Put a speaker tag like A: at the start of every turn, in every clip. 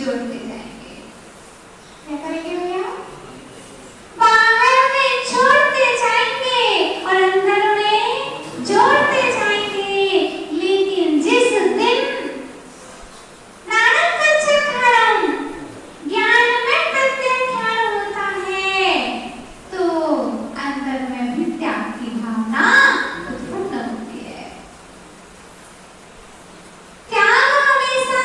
A: जोड़ते जाएंगे। क्या करेंगे भैया? बाहर में छोड़ते जाएंगे और अंदर में जोड़ते जाएंगे। लेकिन जिस दिन नारद पंचमहारम ज्ञान में प्रत्याख्यान होता है तो अंदर में भी त्याग की भावना उत्पन्न होती है। त्याग हमेशा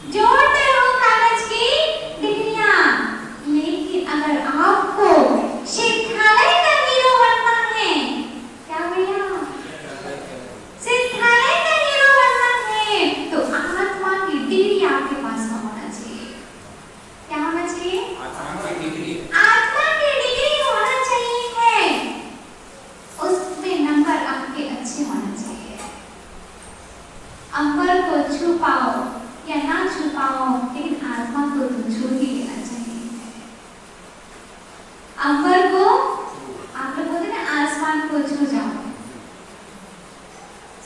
A: जोड़ते हो कागज की डिग्रियां, लेकिन अगर आपको सिद्धालय का हीरो बनना है, क्या भैया, सिद्धालय का हीरो बनना है, तो आत्मा की डिग्री आपके पास में होना चाहिए। क्या होना चाहिए? आत्मा की डिग्री होना चाहिए है, उसमें नंबर आपके अच्छे होने चाहिए। अंबर को छुपाओ या ना छुपाओ, लेकिन आत्मा को तो छू ही लेना चाहिए। अंबर को, आप लोग बोलते ना आसमान को छू जाओ,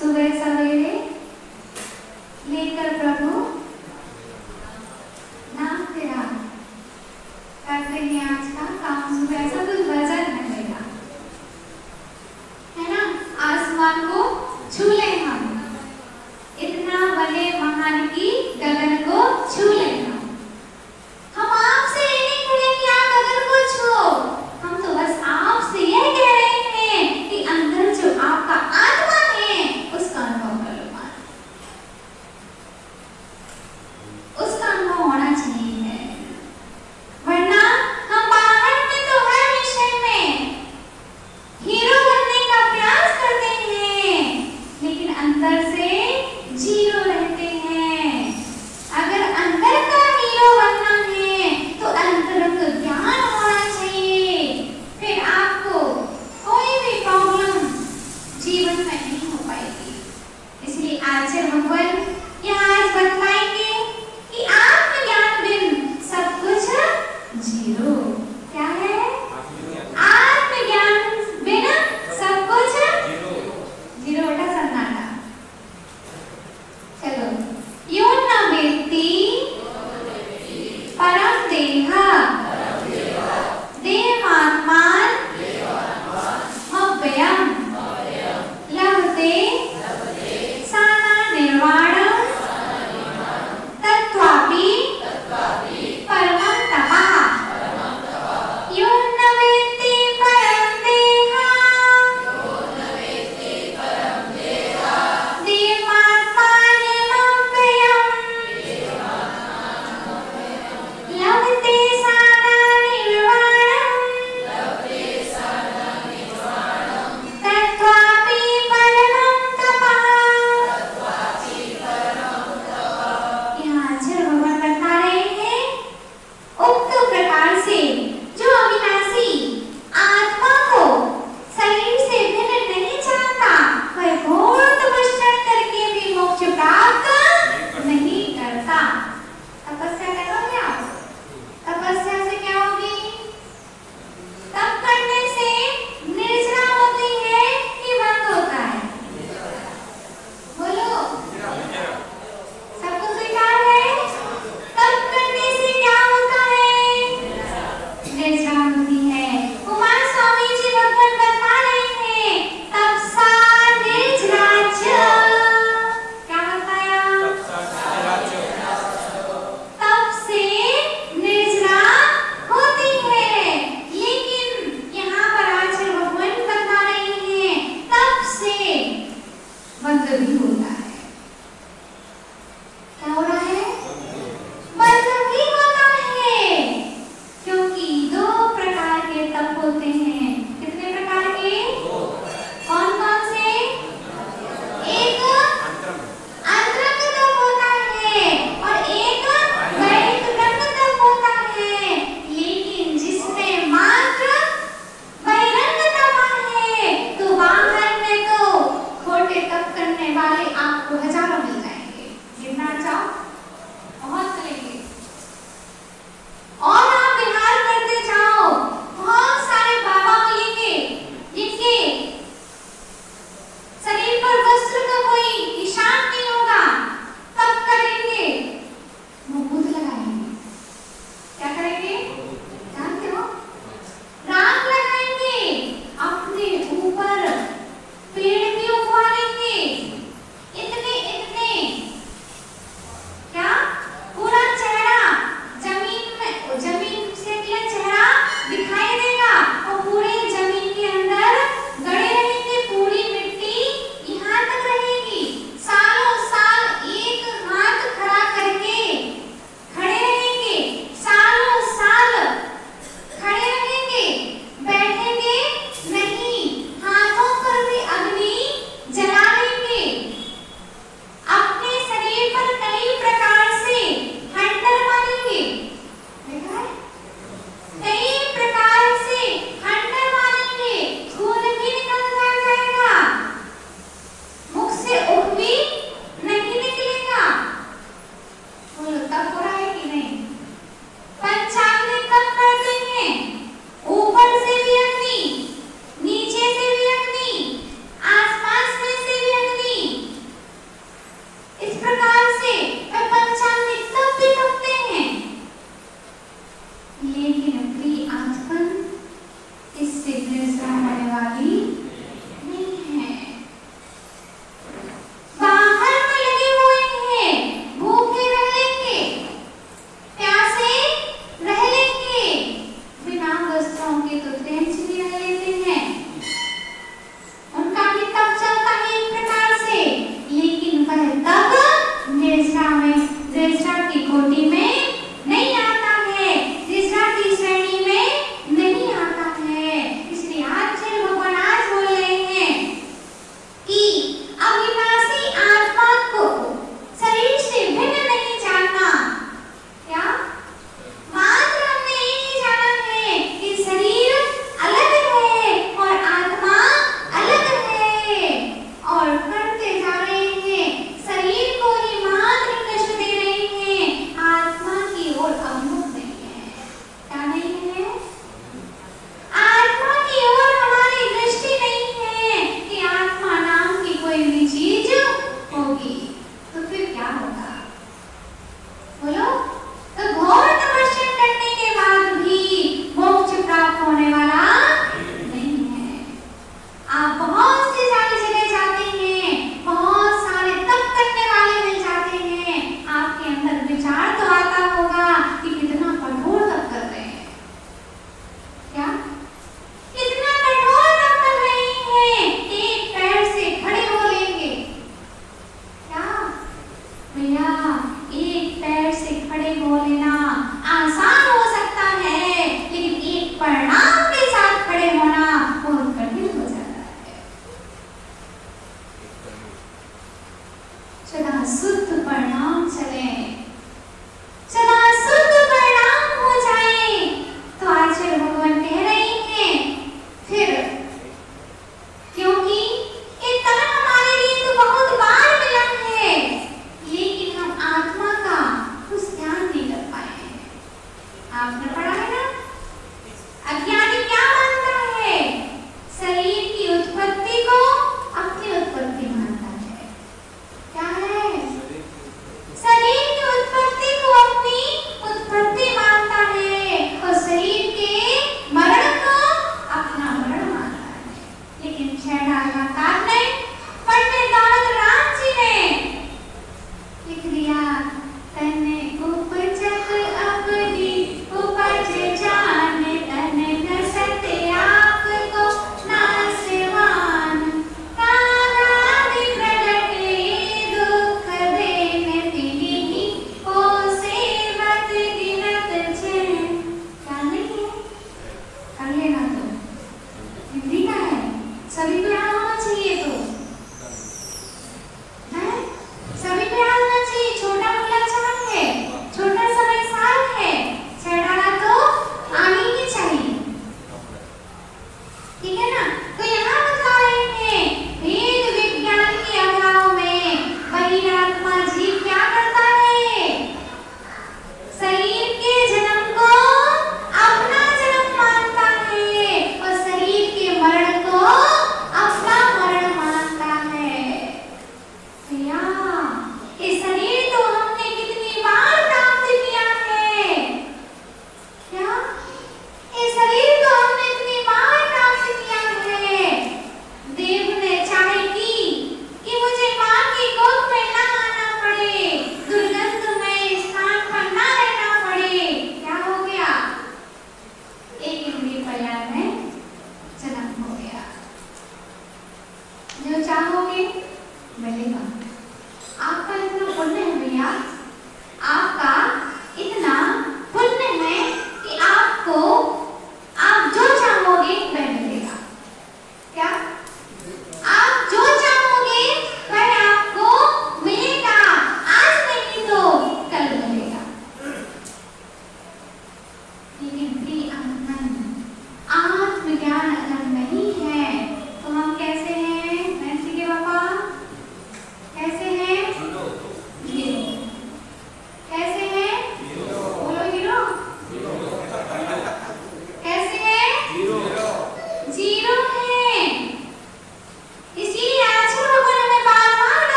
A: सुबह सवेरे लेकर प्रभु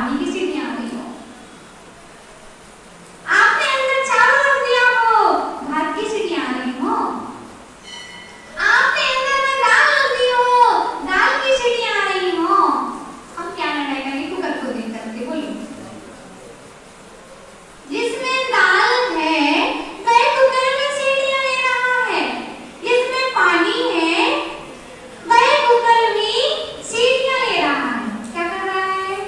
A: पानी की सीढ़ियां आ गई हो, आपने अंदर चावल रख दिया हो, भात की सीढ़ियां आ रही हो, आपने अंदर में दाल रख दी हो, दाल की सीढ़ियां आ रही हो। हम क्या निर्णय करेंगे कुकर को देख करके, बोलिए। जिसमें दाल है वह कुकर में सीढ़ियां ले रहा है, जिसमें पानी है वह कुकर में सीढ़ियां ले रहा है। क्या कर रहा है?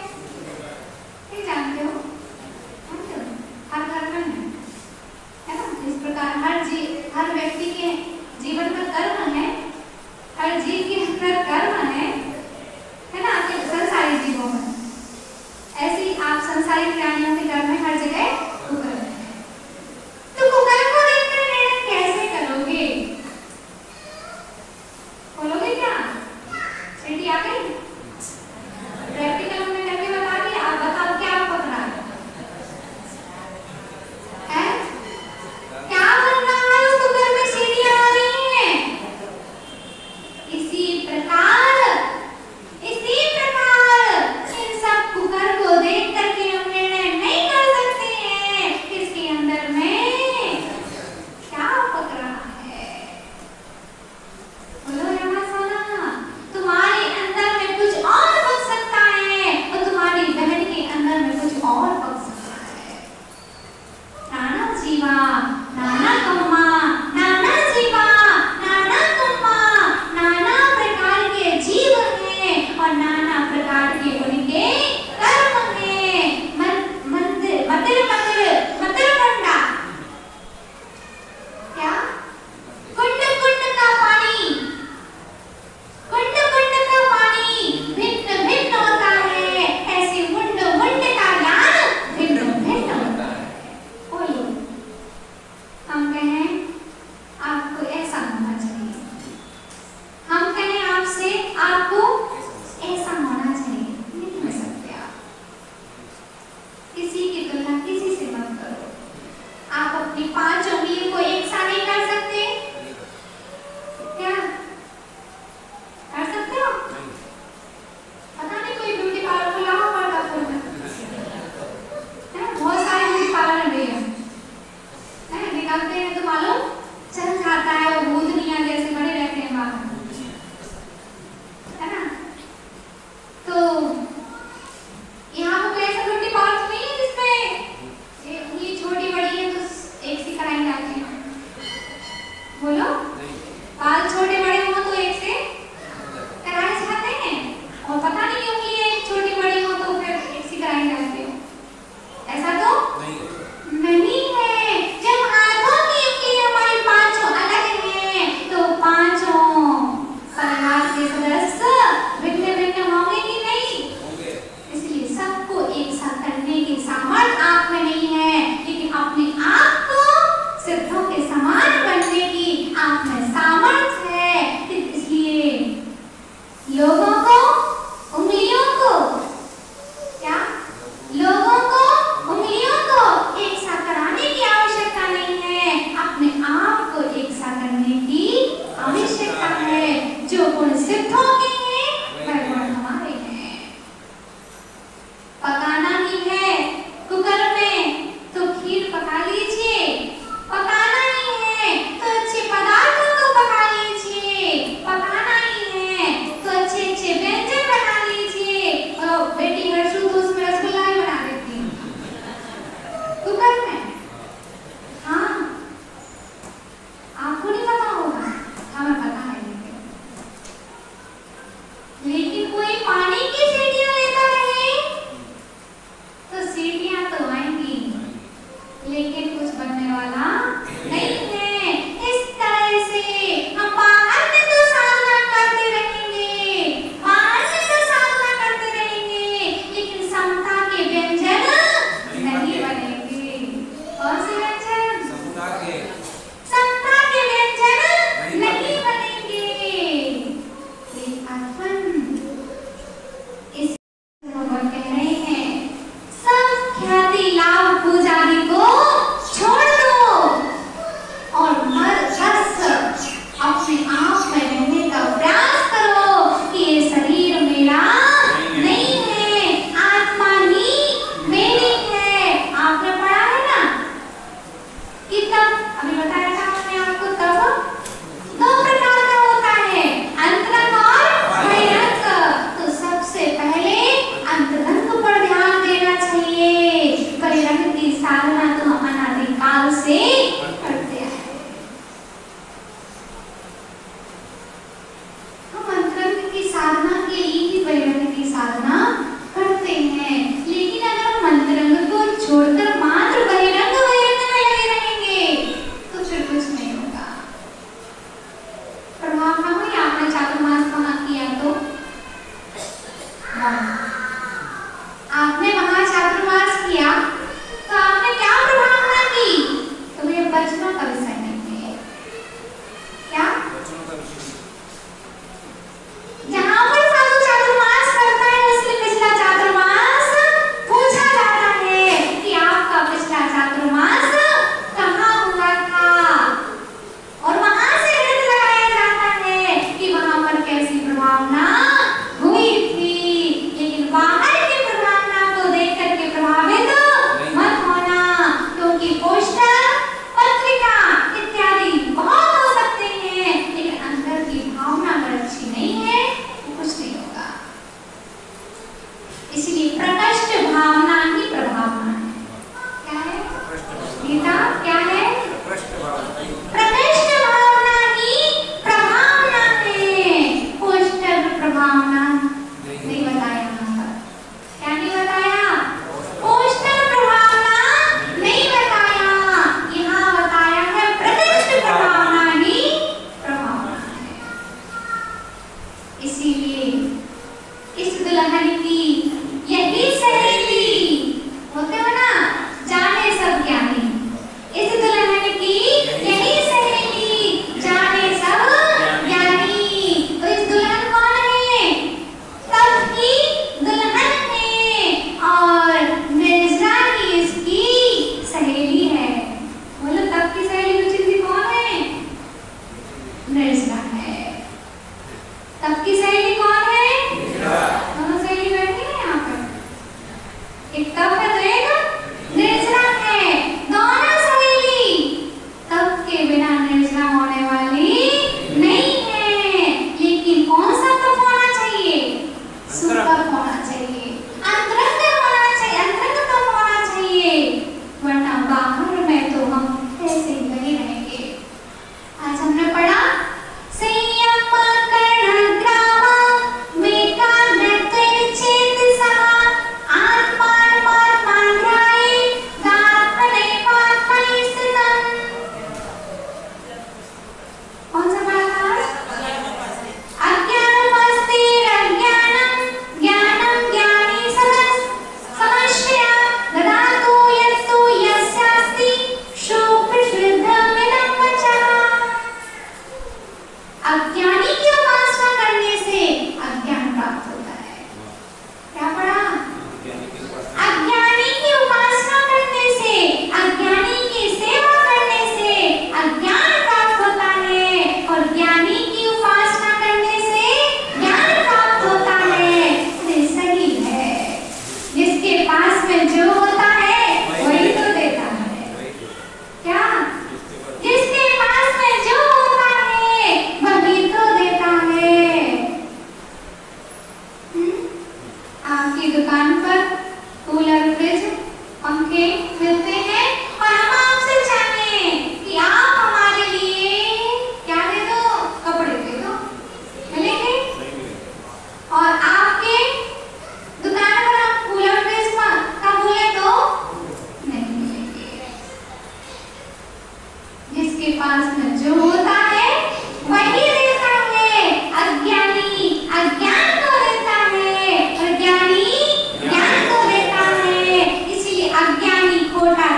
A: आपने वहां चातुर्मास किया तो आपने क्या प्रभावना की? तो ये बचनों का विषय नहीं है। क्या जहां पर साधु चातुर्मास करता है उसके पिछला चातुर्मास पूछा जाता है कि आपका पिछला चातुर्मास कहाँ हुआ था, और वहां से गणित लगाया जाता है कि वहां पर कैसी प्रभावना हुई थी। लेकिन बाहर की प्रभावना को देख करके प्रभावित मत होना, क्योंकि पोस्टर, पत्रिका इत्यादि बहुत हो सकते हैं, लेकिन अंदर की भावना अगर अच्छी नहीं है तो कुछ नहीं होगा। इसलिए प्रकृष्ट भावना ही प्रभावना है। क्या है गीता? क्या है? प्रकृष्ट भावना ही प्रभावना है। पोस्टर प्रभावना नहीं बताया यहाँ पर। क्या नहीं बताया? पोस्टर प्रभावना नहीं बताया, यहाँ बताया है प्रकृष्ट प्रभावना ही प्रभावना है। इसीलिए इस दुल्हन की यही सहेली, होते हो ना, जाने सब ज्ञानी, इस दुल्हन की यही सहेली, जाने सब ज्ञानी। तो इस दुल्हन कौन है? तब की दुल्हन है, और निर्जला ही इसकी सहेली है। बोलो तब की सहेली रुचि जी कौन है? निर्जला है। तब की सहेली कौन है? दोनों सहेली बैठी है यहाँ पर, एक तब है तो एक निर्जला है। दोनों सहेली तब के बिना निर्जला होने वाली नहीं है। लेकिन कौन सा तप होना चाहिए? सुतप होना चाहिए, अंतरंग होना चाहिए, अंतरंग तप होना चाहिए, वरना बाहर में तो हम ऐसे ही लगे रहेंगे। आज हमने पढ़ा संयम कर्ण ग्राम मेका नृत्य चेतसा आत्मान परमाध्याय दात्मने पात्मनि स्थितम्। कौन सा पढ़ा था? अज्ञानमस्तिरज्ञानं ज्ञानं ज्ञानी समश्या ददातु यस्तु यस्यास्ति शुभ्रशुद्धमिदं वचः। अज्ञानी की उपासना करने से अज्ञान प्राप्त होता है। क्या पढ़ा? अज्ञानी की उपासना करने से, अज्ञानी की सेवा करने से अज्ञान प्राप्त होता है, और ज्ञानी की उपासना करने से ज्ञान प्राप्त होता है। ये सही है। जिसके पास में जो होता है वही तो देता है। क्या? जिसके पास में जो होता है वही तो देता है। आपकी दुकान पर कूलर, फ्रिज, पंखे मिलते हैं, और हम आपसे चाहें कि आप हमारे लिए क्या दे दो? कपड़े दे दो, मिलेंगे? और आपके दुकान पर आप कूलर, फ्रिज का बोले तो नहीं मिलेंगे। जिसके पास में जो होता है वही देता है। अज्ञानी अज्ञान को देता है, और ज्ञानी ज्ञान को देता है। इसलिए अज्ञानी खोटा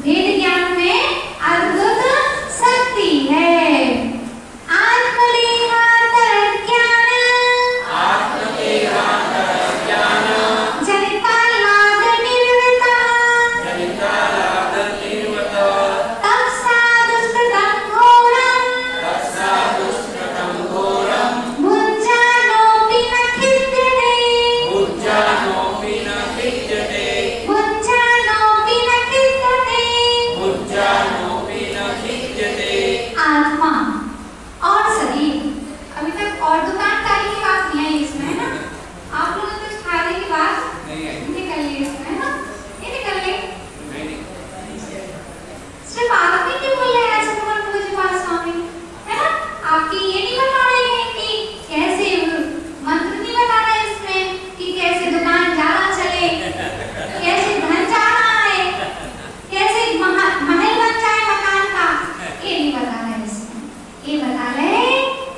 A: वेद ज्ञान में अद्भुत शक्ति है। आत्मदेहांतर ज्ञान जनिता लाद निर्वृता तत्सा दुष्कृतं घोरं भुञ्जानोऽपि न खिद्यते आत्मा और शरीर। अभी तक और दुकानदारी की बात नहीं आई इसमें, है ना? आप लोगों ने कुछ खाने की बात निकल ली इसमें, है ना? ये निकल ली। सिर्फ आप ही क्यों बोल रहे हैं ऐसे भगवान मुझे पास स्वामी, है ना? आपकी ये नहीं बता रहे हैं कि कैसे मंत्र नहीं बता रहे इसमें कि कैसे दुकान ज्यादा चले, कैसे धन ज्यादा आए, कैसे महल बन जाए मकान का, ये नहीं बता रहे इसमें। ये बता रहे,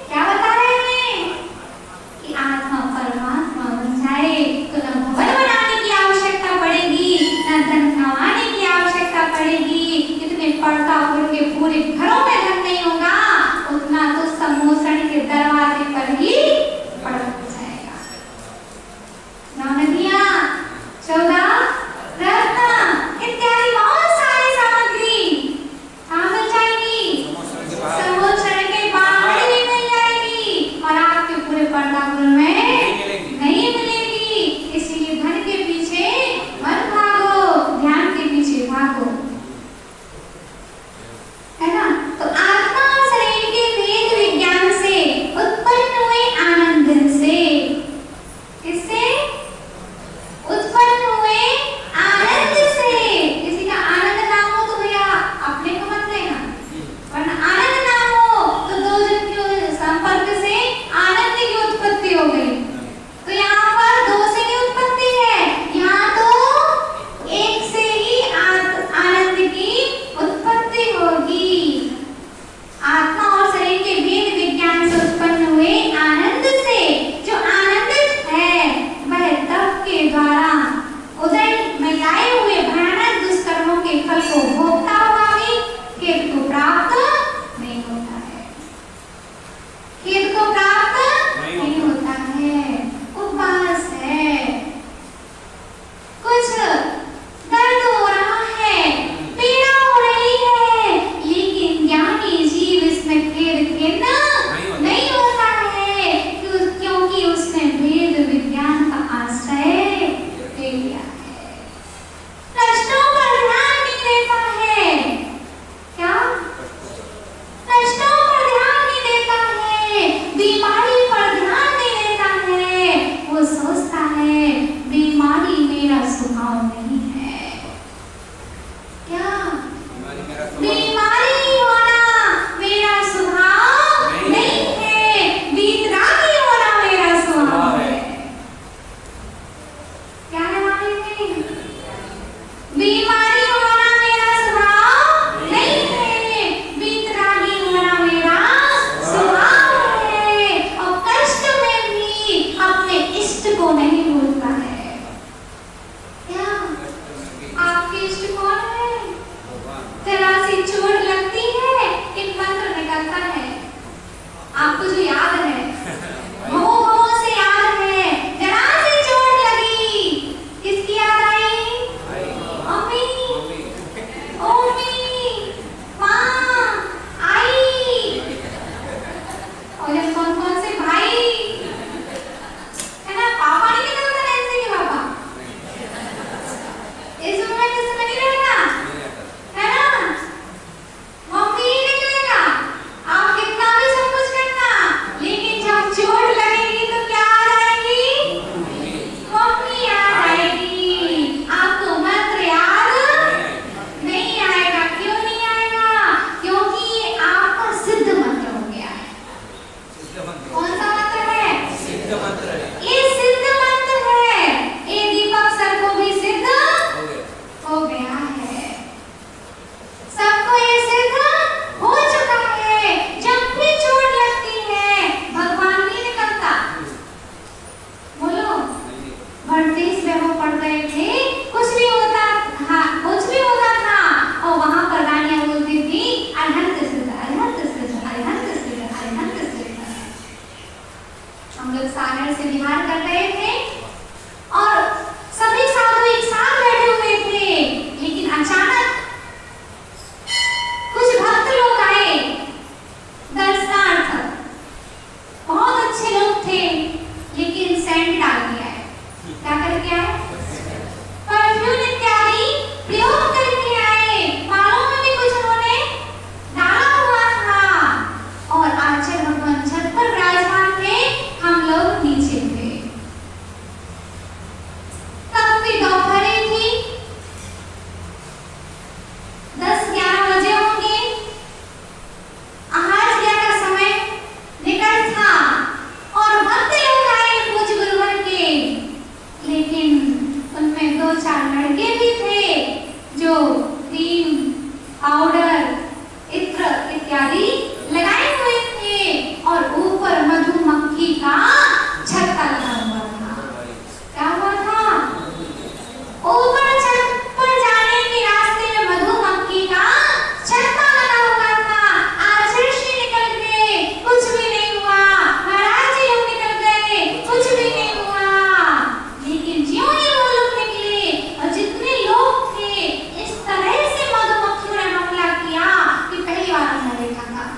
A: क्या बता रहे हैं कि आत्मा परमात्मा बन जाए तो न भवन बनाने की आवश्यकता पड़ेगी, न धन कमाने की आवश्यकता पड़ेगी। इतने पड़ता के पूरे घरों में धन नहीं होगा, उतना तो सम्मोहन के दरवाजे पर ही पड़ जाएगा। 9 नदियां, 14 रत्न इत्यादि बहुत सारी सामग्री कहाँ मिल जाएगी? सम्मोहन के बाहर ही मिल जाएगी और आपके पूरे पर्दापुर में नहीं मिलेगी। इसीलिए धन के पीछे मत भागो, ध्यान के पीछे भागो, है ना? तो आत्मा और शरीर के वेद विज्ञान से उत्पन्न हुए इत्यादि लगाए हुए थे और ऊपर मधुमक्खी का छत्ता लगा हुआ था। क्या हुआ था? ऊपर छत पर जाने के रास्ते में मधुमक्खी का छत्ता लगा हुआ था। आचार्य जी निकल गए, कुछ भी नहीं हुआ। महाराज जी लोग निकल गए, कुछ भी नहीं हुआ। लेकिन ज्यों ही वो लोग निकले और जितने लोग थे, इस तरह से मधुमक्खियों ने हमला किया कि पहली बार हमने देखा था।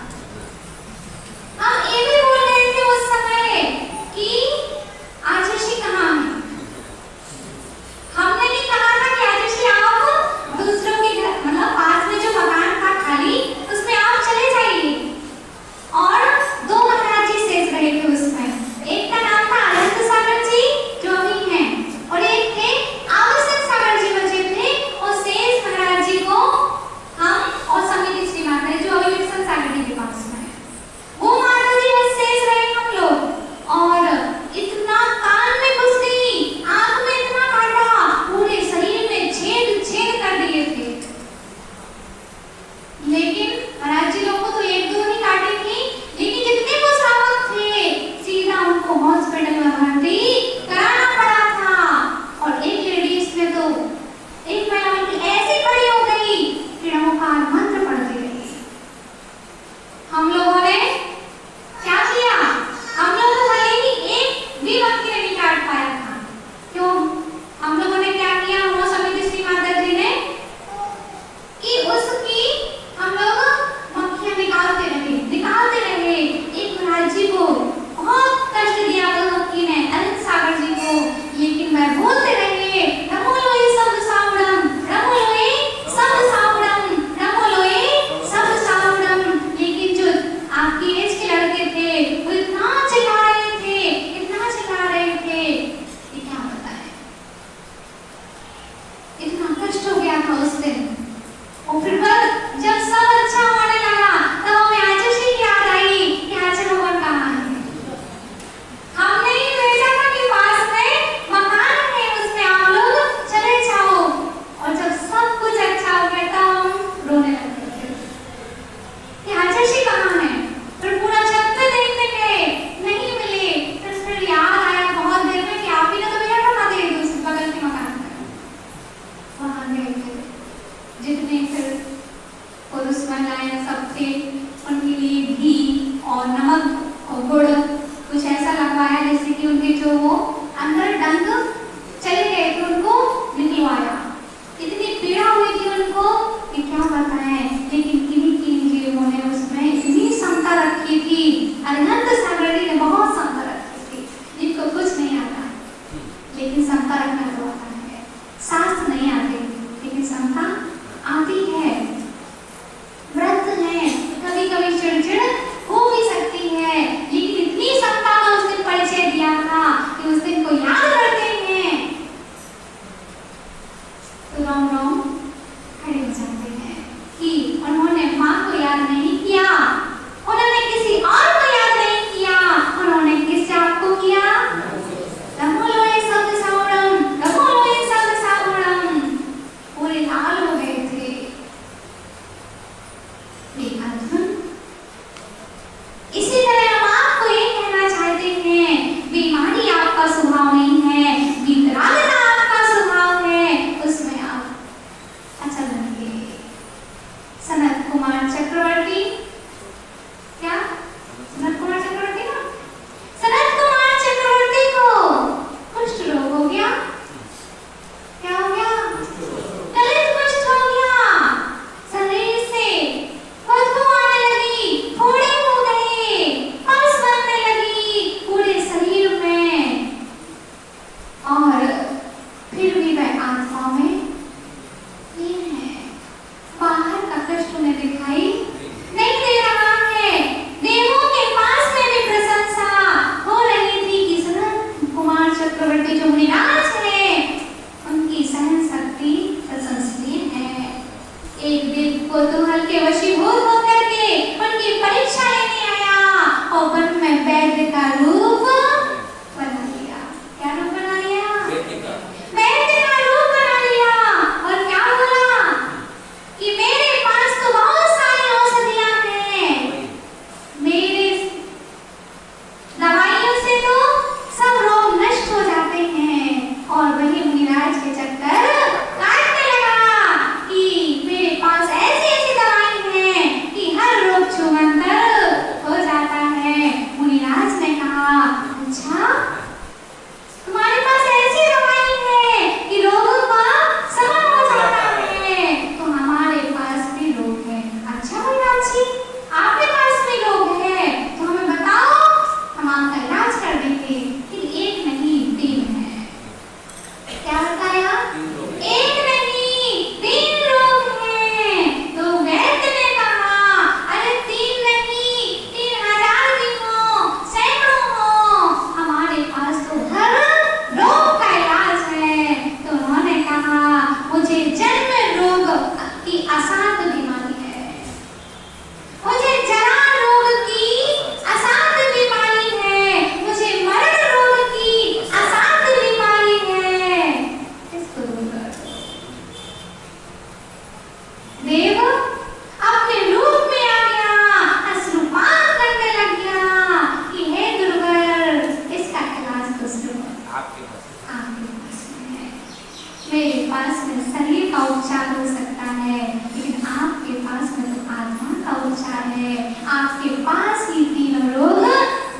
A: है, आपके पास ही तीनों रोग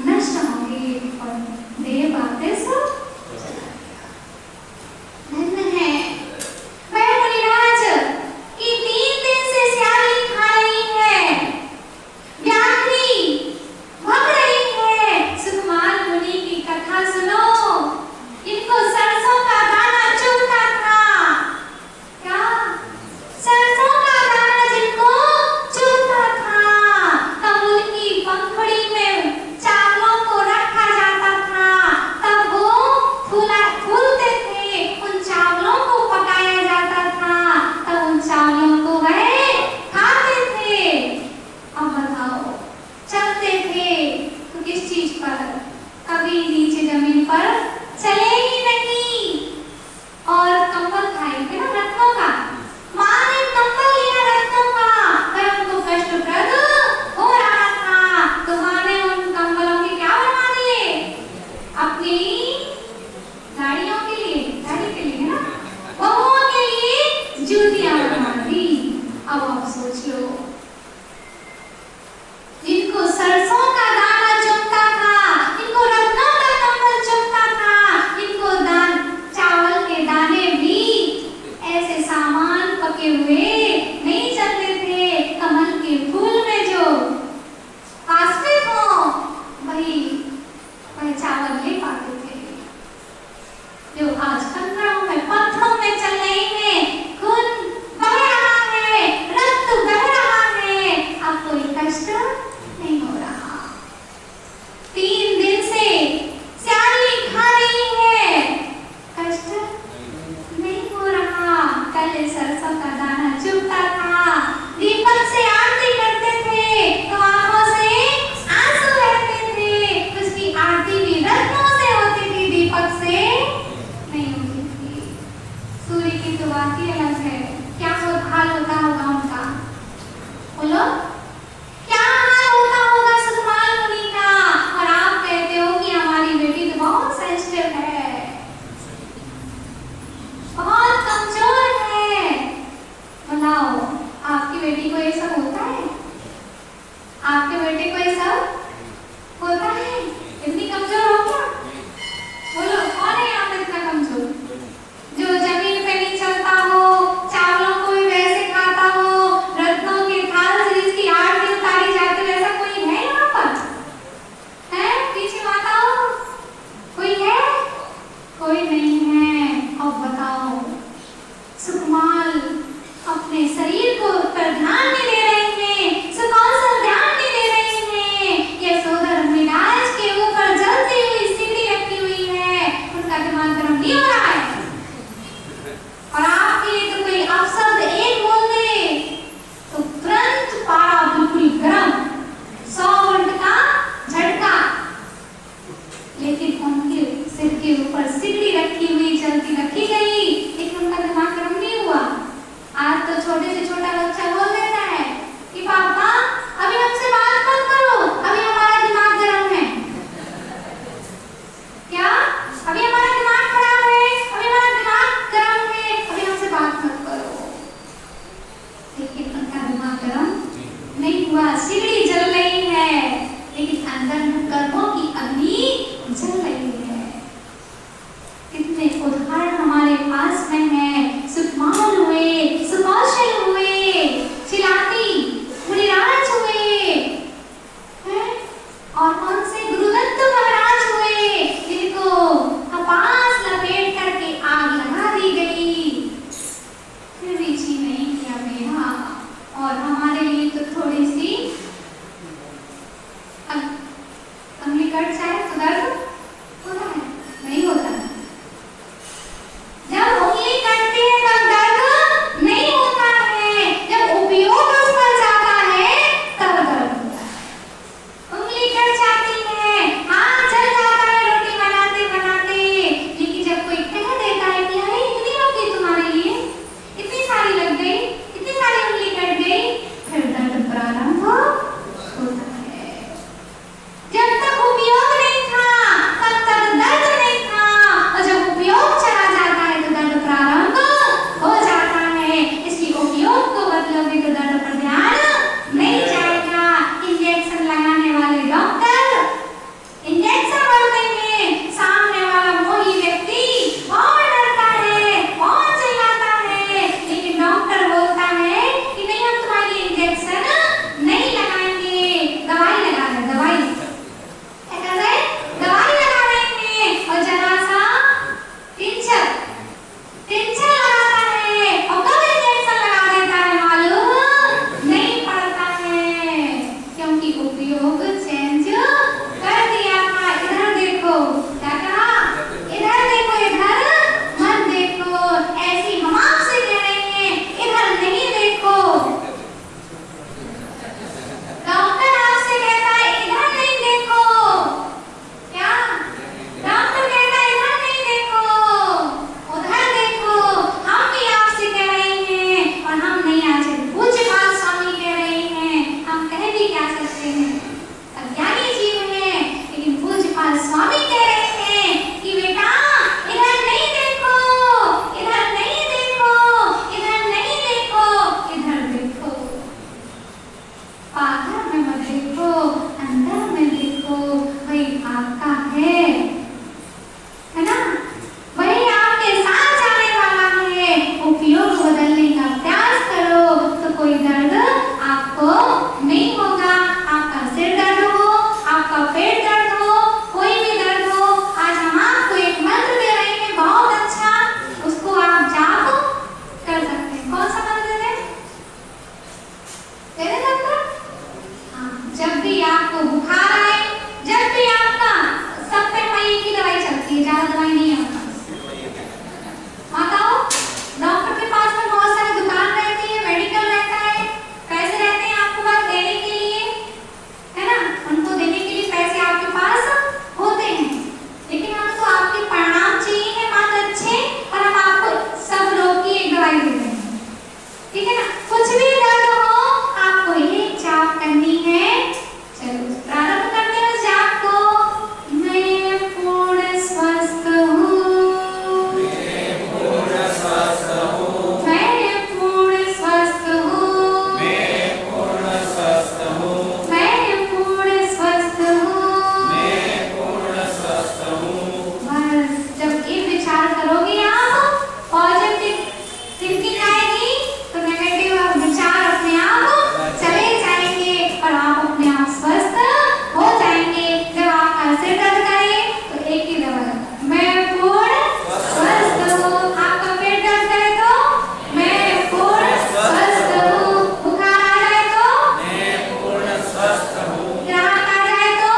A: नष्ट होंगे और देव बातें सब धन्य है। मैं मुनिराज कि 3 दिन से स्याली खा रही है, व्याघ्री भग रही है। सुकुमार मुनि की कथा सुनो। इनको सरसों का दाना चुभता था। क्या? सरसों का दाना जिनको चुभता था, तब उनकी पंखुड़ी में चावलों को रखा जाता था, तब वो फूलते थे। उन चावलों को पकाया जाता था, तब उन चावलों को वह खाते थे। अब बताओ, चलते थे तो किस चीज पर? कभी नीचे जमीन पर चले ही नहीं। और कंबल खाए थे ना रत्नों का। माँ ने कंबल लिया रत्नों का, पर उनको कष्टप्रद हो रहा था, तो माँ ने उन कंबलों के क्या बनवा दिए? अपनी गाड़ियों के लिए, गाड़ी के लिए ना, बहुओं के लिए जूतियां बनवा दी। अब आप सोच लो, जिनको सरसों का दाना चुभता था, इनको रत्नों का कंबल चुभता था, इनको चावल के दाने भी ऐसे सामान पके हुए नहीं चलते थे। कमल के फूल में जो वास्पित हो वह चावल ले पाते थे। जो आज कंकड़ों में, पत्थरों में चल रहे हैं, खून बह रहा है, रक्त बह रहा है, अब कोई कष्ट नहीं हो रहा। 3 दिन से स्याली खा रही है, कष्ट नहीं हो रहा। कल सरसों का दाना चुभता था, दीपक से आरती करते थे तो आंखों से आंसू बहते थे। उसकी आरती भी रत्नों से होती थी, दीपक से नहीं होती थी। सूर्य की तो बात ही अलग है। क्या हाल होता होगा उनका? बोलो, क्या हाल होता होगा सुकुमार मुनि का? और आप कहते हो कि हमारी बेटी तो बहुत सेंसिटिव है, बहुत कमजोर है। बताओ, आपकी बेटी को ये सब होता है? आपके बेटे को ये सब होता है? इतनी कमजोर हो क्या? बोलो, कौन है यहाँ पे इतना कमजोर? जो जमीन पे नहीं चलता हो, चावलों को भी वैसे खाता हो, रत्नों के थाल से जिसकी आरती उतारी जाती है, ऐसा कोई है यहाँ पर? है? पीछे माताओं कोई है? कोई नहीं है। अब बताओ, सुकुमार अपने शरीर को पर ध्यान नहीं दे रहे हैं, सुकौशल ध्यान नहीं दे रहे हैं। यशोधर मुनिराज के ऊपर जलती हुई सिकड़ी रखी हुई है, उनका दिमाग गर्म नहीं हो रहा है। और आपके लिए तो कोई अपशब्द एक बोल दे तो तुरंत पारा बिल्कुल गर्म, 100 वोल्ट का झटका। लेकिन उनके सिर के ऊपर सिकड़ी रखी हुई, जलती रखी गई, लेकिन उनका दिमाग गर्म नहीं हुआ। आज तो छोटे से छोटा बच्चा बोल देता है कि पापा अभी हमसे बात मत करो, अभी हमारा दिमाग गर्म है। क्या? अभी हमारा दिमाग खराब है, अभी हमारा दिमाग गर्म है, अभी हमसे बात मत करो। लेकिन उनका दिमाग गर्म नहीं हुआ, सिकड़ी जल रही है, लेकिन अंदर कर्मों की अग्नि जल रही है। कितने उदाहरण हमारे पास में है। सुकुमार हुए, सुकौशल हुए, चिलाती मुनिराज हुए, हैं? और कौन से? गुरुदत्त महाराज हुए, जिनको कपास लपेट करके आग लगा दी गई, फिर भी जी नहीं किया मेरा। और हमारे लिए तो थोड़ी सी अंगली कट जाए तो दर्द होता है? नहीं होता। जब उंगली कट श्लोक चेंज कर दिया था। इधर देखो, क्या कहा? इधर देखो, इधर मत देखो। ऐसी हम आपसे कह रहे हैं, इधर नहीं देखो। डॉक्टर आपसे कहता है इधर नहीं देखो। क्या डॉक्टर कहता है इधर नहीं देखो, उधर देखो। हम भी आपसे कह रहे हैं और हम नहीं आज पूज्यपाद स्वामी कह रहे हैं। हम कह भी क्या सकते हैं, अज्ञानी जीव हैं, लेकिन पूज्यपाद स्वामी कह रहे हैं कि बेटा इधर नहीं देखो, इधर नहीं देखो, इधर नहीं देखो, इधर देखो। बाहर में मत देखो, अंदर में देखो। वही आपका है ना? वही आपके साथ जाने वाला है। उपयोग बदलने का प्रयास करो तो कोई दर्द आपको नहीं होगा। आपका सिर दर्द हो, आपका पेट दर्द हो, कोई भी दर्द हो, आज हम आपको एक मंत्र दे रहे हैं बहुत अच्छा, उसको आप जाप कर सकते हैं। कौन सा मंत्र दे सकते? जब भी आपको बुखार आए, जब भी आपका सब पे एक ही दवाई चलती है, ज्यादा दवाई नहीं है माताओं। डॉक्टर के पास में बहुत सारी दुकान रहती है, मेडिकल रहता है, पैसे रहते हैं आपको बस देने के लिए, है ना? उनको देने के लिए पैसे आपके पास होते हैं, लेकिन हमको आपके परिणाम चाहिए है मात्र अच्छे, और हम आपको सब रोग की एक दवाई दे रहे हैं, ठीक है ना? कुछ भी दर्द हो आपको ये जाप करनी है। चलो प्रारंभ करते हैं उस जाप को। मैं पूर्ण स्वस्थ हूँ, मैं पूर्ण स्वस्थ हूँ, मैं पूर्ण स्वस्थ हूँ, मैं पूर्ण स्वस्थ हूँ, मैं पूर्ण स्वस्थ हूँ, मैं पूर्ण स्वस्थ हूँ। बस जब ये विचार करोगे आप, पॉजिटिव थिंकिंग आएगी तो नेगेटिव विचार अपने आप चले जाएंगे और आप अपने आप स्वस्थ हो जाएंगे। जब आपका सिर दर्द करे तो एक ही दवा, मैं पूर्ण स्वस्थ हूँ। आपका पेट दर्द करे तो मैं पूर्ण स्वस्थ हूँ। बुखार आ जाए तो मैं पूर्ण स्वस्थ हूँ। ग्रहण आ जाए तो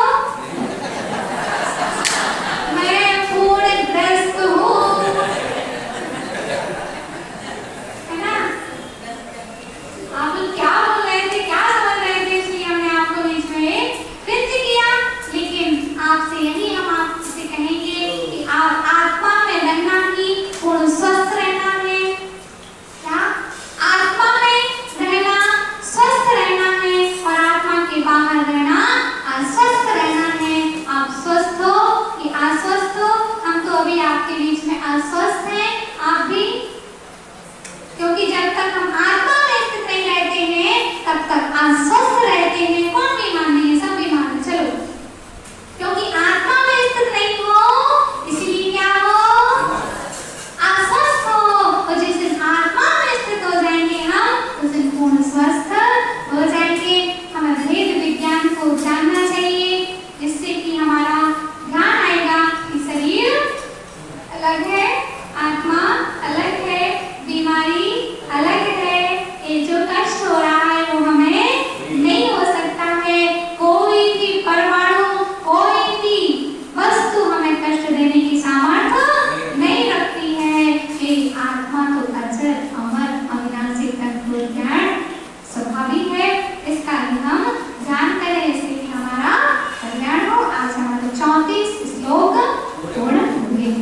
A: मैं पूर्ण ग्रस्त हूँ, है ना? आप लोग क्या बोल रहे थे, क्या समझ रहे थे, इसलिए हमने आपको बीच में फिर से किया। लेकिन आपसे यही हम आपसे कहेंगे कि आप आत्मा में रहना ही पूर्ण स्वस्थ रहना है। क्या आत्मा में रहना स्वस्थ रहना है, और आत्मा के बाहर रहना अस्वस्थ रहना है। आप स्वस्थ हो कि अस्वस्थ हो, हम तो अभी आपके बीच में अस्वस्थ हैं, आप भी, क्योंकि जब तक हम आत्मा में स्थित नहीं रहते हैं तब तक अस्वस्थ रहते हैं। कौन बीमार नहीं है? सब बीमार है। चलो, क्योंकि आत्मा में स्थित नहीं हो इसलिए क्या हो? अस्वस्थ हो। और जिस दिन आत्मा में स्थित हो जाएंगे हम, उस दिन पूर्ण स्वस्थ हो जाएंगे। हमें भेद विज्ञान को जानना चाहिए, जिससे कि हमारा ध्यान आएगा कि शरीर अलग है, आत्मा अलग है, बीमारी अलग है। ये जो कष्ट हो रहा है वो हमें नहीं हो सकता है। कोई भी परमाणु, कोई भी वस्तु हमें कष्ट देने की सामर्थ्य नहीं रखती है। ये आत्मा तो अचल, अमर, अविनाशी, अद्भुत, ज्ञान स्वाभाविक है। इसका ही हम ध्यान करें, इससे कि हमारा कल्याण हो। आज हमारे 34 श्लोक पूर्ण हो गए।